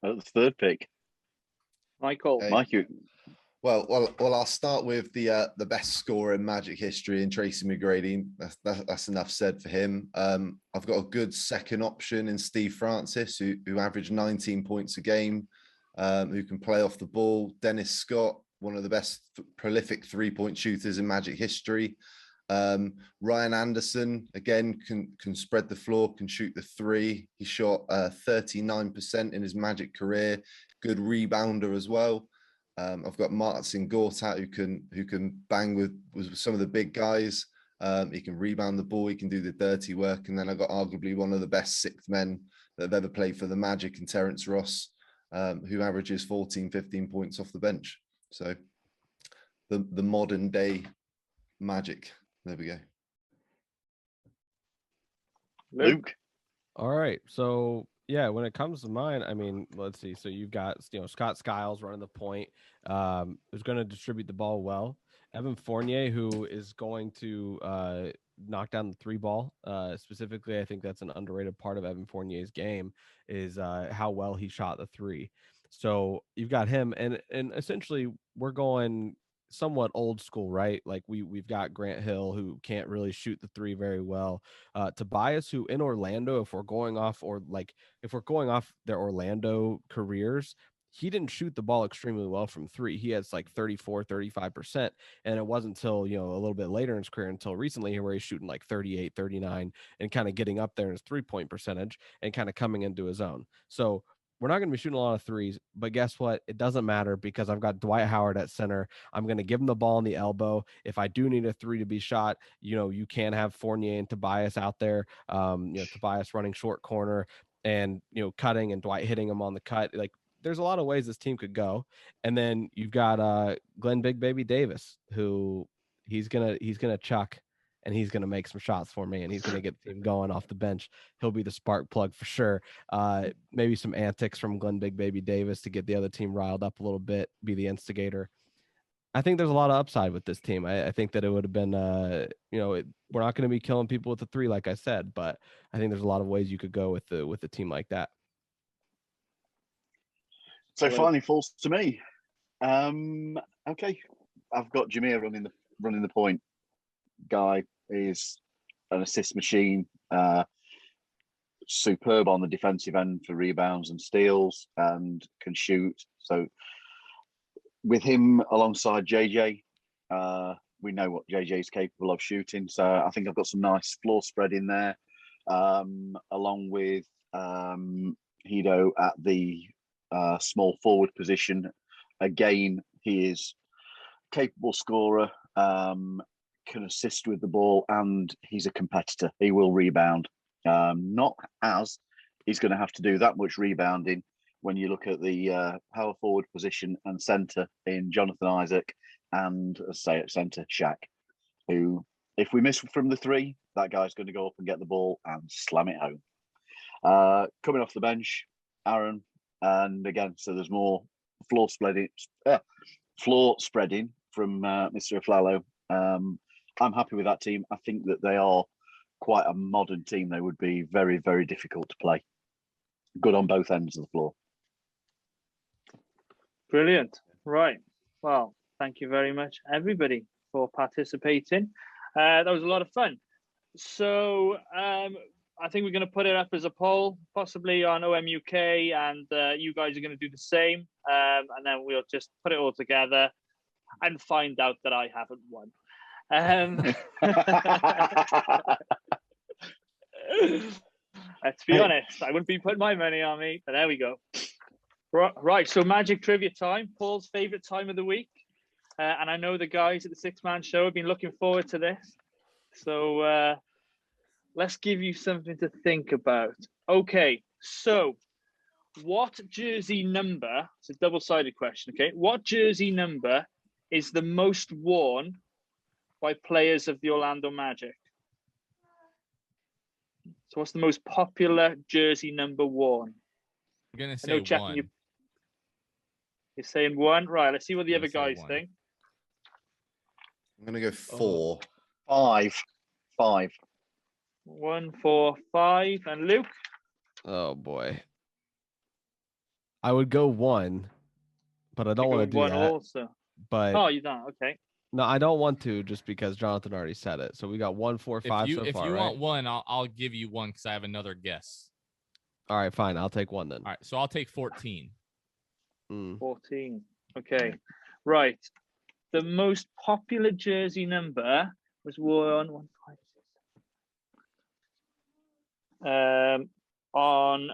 The third pick. Michael. Hey. Mike, Well, I'll start with the best scorer in Magic history in Tracy McGrady. That's enough said for him. I've got a good second option in Steve Francis, who averaged 19 points a game, who can play off the ball. Dennis Scott, one of the best prolific 3-point shooters in Magic history. Ryan Anderson, again, can spread the floor, can shoot the three. He shot 39% in his Magic career. Good rebounder as well. I've got Marcin Gortat, who can bang with some of the big guys. He can rebound the ball. He can do the dirty work. And then I've got arguably one of the best sixth men that have ever played for the Magic, and Terrence Ross, who averages 14, 15 points off the bench. So the modern day Magic. There we go. Luke. All right. So yeah, when it comes to mine, I mean, let's see. So you've got Scott Skiles running the point, who's going to distribute the ball well. Evan Fournier, who is going to knock down the three ball. Specifically, I think that's an underrated part of Evan Fournier's game is how well he shot the three. So you've got him, and essentially we're going somewhat old school, right? Like we've got Grant Hill, who can't really shoot the three very well. Tobias, who in Orlando, if we're going off their Orlando careers, he didn't shoot the ball extremely well from three. He has like 34, 35%. And it wasn't until, a little bit later in his career, until recently, where he's shooting like 38, 39 and kind of getting up there in his 3-point percentage and kind of coming into his own. So we're not going to be shooting a lot of threes, but guess what? It doesn't matter because I've got Dwight Howard at center. I'm going to give him the ball in the elbow. If I do need a three to be shot, you can have Fournier and Tobias out there. Tobias running short corner and, cutting, and Dwight hitting him on the cut. Like, there's a lot of ways this team could go. And then you've got Glen Big Baby Davis, who he's going to chuck, and he's going to make some shots for me, and he's going to get the team going off the bench. He'll be the spark plug for sure. Maybe some antics from Glen Big Baby Davis to get the other team riled up a little bit, be the instigator. I think there's a lot of upside with this team. I think that it would have been, we're not going to be killing people with the three, like I said, but I think there's a lot of ways you could go with a team like that. So finally falls to me. Okay, I've got Jameer running the point. Guy is an assist machine, superb on the defensive end for rebounds and steals, and can shoot. So with him alongside JJ, we know what JJ is capable of shooting. So I think I've got some nice floor spread in there, along with Hedo at the small forward position. Again, he is capable scorer, can assist with the ball, and he's a competitor. He will rebound. Not as he's going to have to do that much rebounding when you look at the power forward position and centre in Jonathan Isaac and, say, at centre, Shaq, who, if we miss from the three, that guy's going to go up and get the ball and slam it home. Coming off the bench, Arron, and again, so there's more floor spreading from Mr. Afflalo. I'm happy with that team. I think that they are quite a modern team. They would be very, very difficult to play. Good on both ends of the floor. Brilliant. Right. Well, thank you very much, everybody, for participating. That was a lot of fun. So I think we're going to put it up as a poll, possibly on OMUK, and you guys are going to do the same. And then we'll just put it all together and find out that I haven't won. Let's be honest, I wouldn't be putting my money on me, but there we go. Right, so Magic Trivia time, Paul's favourite time of the week. And I know the guys at the Six Man Show have been looking forward to this. So let's give you something to think about. Okay, so what jersey number, it's a double-sided question, okay? What jersey number is the most worn by players of the Orlando Magic? So what's the most popular jersey number worn? I'm going to say one. You're saying one? Right, let's see what the other guys think. I'm going to go 4. 5. 1, 4, 5. And Luke? Oh, boy. I would go 1, but I don't want to do one that. Also. But you don't? Okay. No, I don't want to, just because Jonathan already said it. So we got 1, 4, 5 so far, right? If you want one, I'll give you one because I have another guess. All right, fine. I'll take 1 then. All right, so I'll take 14. 14. Okay. Right. The most popular jersey number was worn 1, 5, 6, on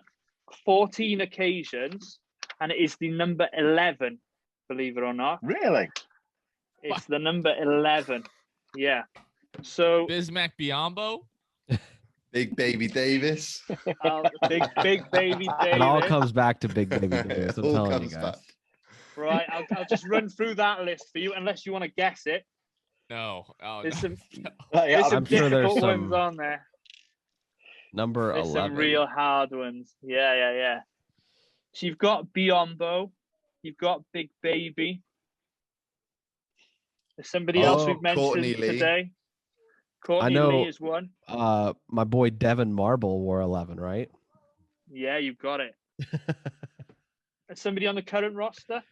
14 occasions, and it is the number 11, believe it or not. Really? It's the number 11. Yeah. So Bismack Biyombo? Big Baby Davis. Big Baby Davis. It all comes back to Big Baby Davis. I'm telling you guys. Back. Right, I'll just run through that list for you, unless you want to guess it. No. Oh, there's no. there's some I'm sure there's difficult some ones on there. Number There's 11. some real hard ones. Yeah. So you've got Biyombo. You've got Big Baby. There's somebody else we've mentioned today. Courtney Lee is one. My boy Devin Marble wore 11, right? Yeah, you've got it. Is somebody on the current roster?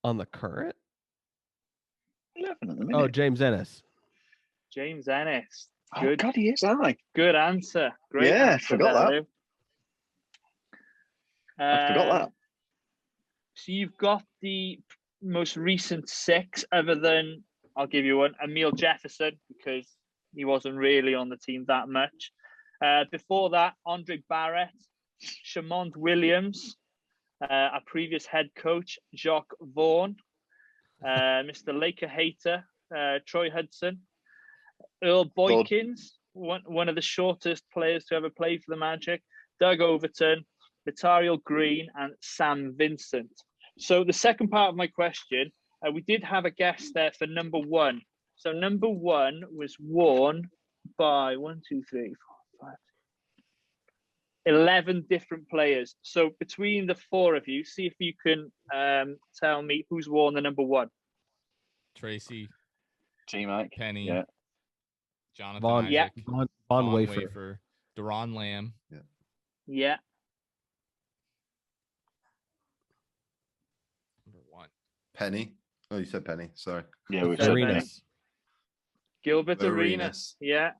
On the current? 11 at the minute. Oh, James Ennis. James Ennis. Good. Oh, God, he is, aren't I? Good answer. Great answer. Forgot that. I forgot that. So you've got the most recent 6, other than, I'll give you one, Emile Jefferson, because he wasn't really on the team that much. Before that, Andre Barrett, Shamond Williams, our previous head coach, Jacques Vaughn, Mr. Laker hater, Troy Hudson, Earl Boykins, one of the shortest players to ever play for the Magic, Doug Overton, Vitariel Green, and Sam Vincent. So the second part of my question, we did have a guess there for number 1. So number 1 was worn by 11 different players. So between the 4 of you, see if you can tell me who's worn the number 1. Tracy. T-Mac. Penny. Yeah. Jonathan Von, Isaac. Von Wafer. Deron Lamb. Yeah. Number 1. Penny. Oh, you said Penny. Sorry. Yeah, we said Arenas. Gilbert Arenas. Yeah.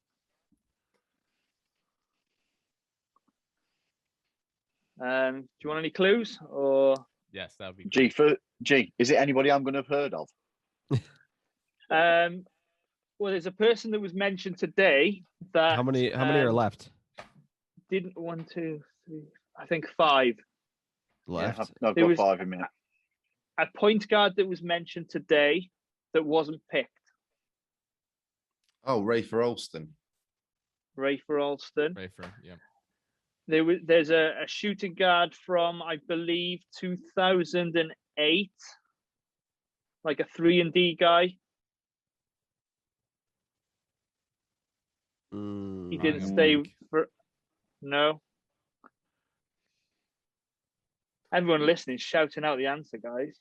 Do you want any clues? Or yes, that would be great. G. Is it anybody I'm going to have heard of? Well, there's a person that was mentioned today that How many are left? Didn't 1, 2, I think 5. Left. Yeah, I've There got was- 5 in me. A point guard that was mentioned today that wasn't picked. Oh, Ray for Alston. Ray for Alston. Rayford, yeah. There's a shooting guard from, I believe, 2008, like a 3-and-D guy. He didn't Ryan stay Blank. for. No. Everyone listening, shouting out the answer, guys.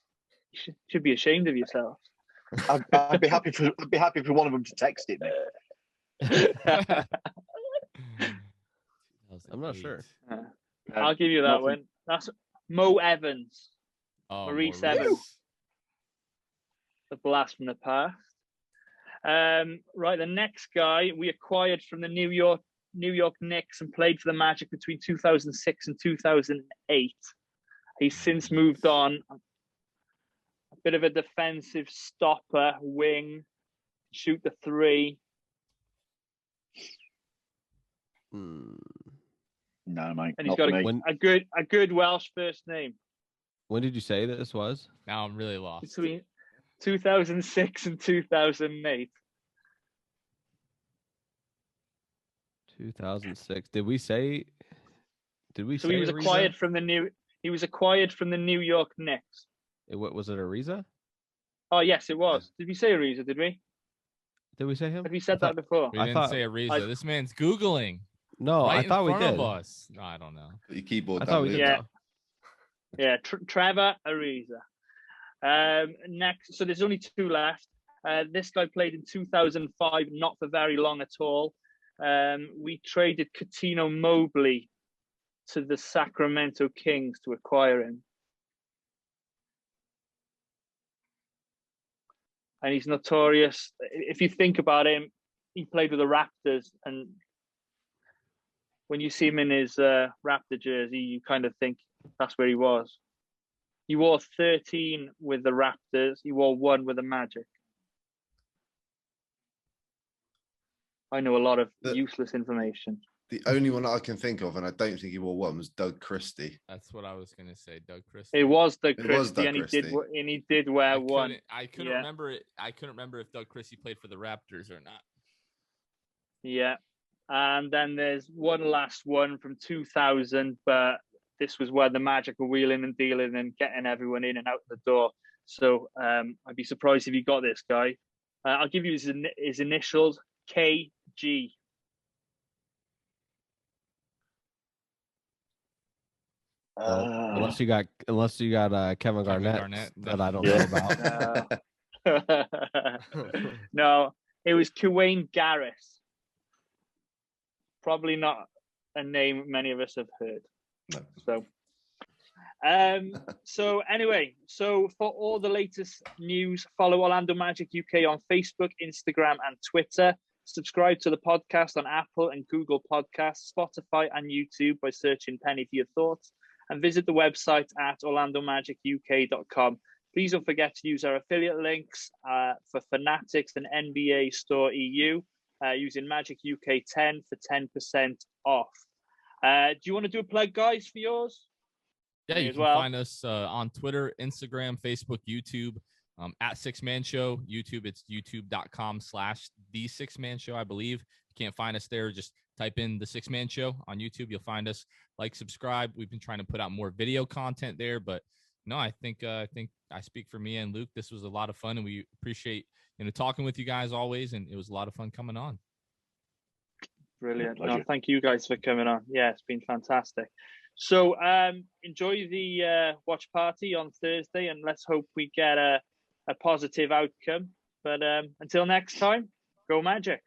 You should be ashamed of yourselves. I'd be happy for one of them to text it me. I'm not sure. I'll give you that Nothing. one. That's Mo Evans, Oh, Maurice Evans. The blast from the past. Right, the next guy we acquired from the New York Knicks and played for the Magic between 2006 and 2008. He's since moved on. A bit of a defensive stopper, wing, shoot the 3. No, mate. And he's not got for me. a good Welsh first name. When did you say this was? Now I'm really lost. Between 2006 and 2008. 2006. Did we say? So he was Ariza? acquired from the New York Knicks. What was it? Ariza? Oh yes, it was. Did we say Ariza? Did we? Did we say him? Have we said that before? We I didn't thought- say Ariza. I- This man's Googling. No, right I thought in we front did. of us. No, I don't know. Put your keyboard I down. thought we Luke. did. Yeah. though. Yeah, Trevor Ariza. Next, so there's only 2 left. This guy played in 2005, not for very long at all. We traded Catino Mobley to the Sacramento Kings to acquire him. And he's notorious. If you think about him, he played with the Raptors, and when you see him in his Raptor jersey, you kind of think that's where he was. He wore 13 with the Raptors. He wore 1 with the Magic. I know a lot of useless information. The only one I can think of, and I don't think he wore one, was Doug Christie. That's what I was gonna say, Doug Christie. It was Doug It was Christie, Doug and he did wear 1. I couldn't Yeah. remember it. I couldn't remember if Doug Christie played for the Raptors or not. Yeah. And then there's one last one from 2000, but this was where the Magic were wheeling and dealing and getting everyone in and out the door. So I'd be surprised if you got this guy. I'll give you his initials, KG. Unless you got Kevin Garnett, Garnett, that I don't Yeah. know about. No, it was Kuwayne Garris. Probably not a name many of us have heard. No. So anyway, so for all the latest news, follow Orlando Magic UK on Facebook, Instagram, and Twitter. Subscribe to the podcast on Apple and Google Podcasts, Spotify, and YouTube by searching Penny for Your Thoughts, and visit the website at orlandomagicuk.com. Please don't forget to use our affiliate links for Fanatics and NBA Store EU using Magic UK 10 for 10% off. Do you want to do a plug, guys, for yours? Yeah, Me you as can well. find us on Twitter, Instagram, Facebook, YouTube, at 6Man Show. YouTube, it's youtube.com/The 6Man Show, I believe. If you can't find us there, just type in The 6Man Show on YouTube. You'll find us. Like, subscribe. We've been trying to put out more video content there, but no, I think I speak for me and Luke. This was a lot of fun, and we appreciate talking with you guys always, and it was a lot of fun coming on. Brilliant. Pleasure. No, thank you guys for coming on. Yeah, it's been fantastic. So enjoy the watch party on Thursday, and let's hope we get a positive outcome. But until next time, go Magic.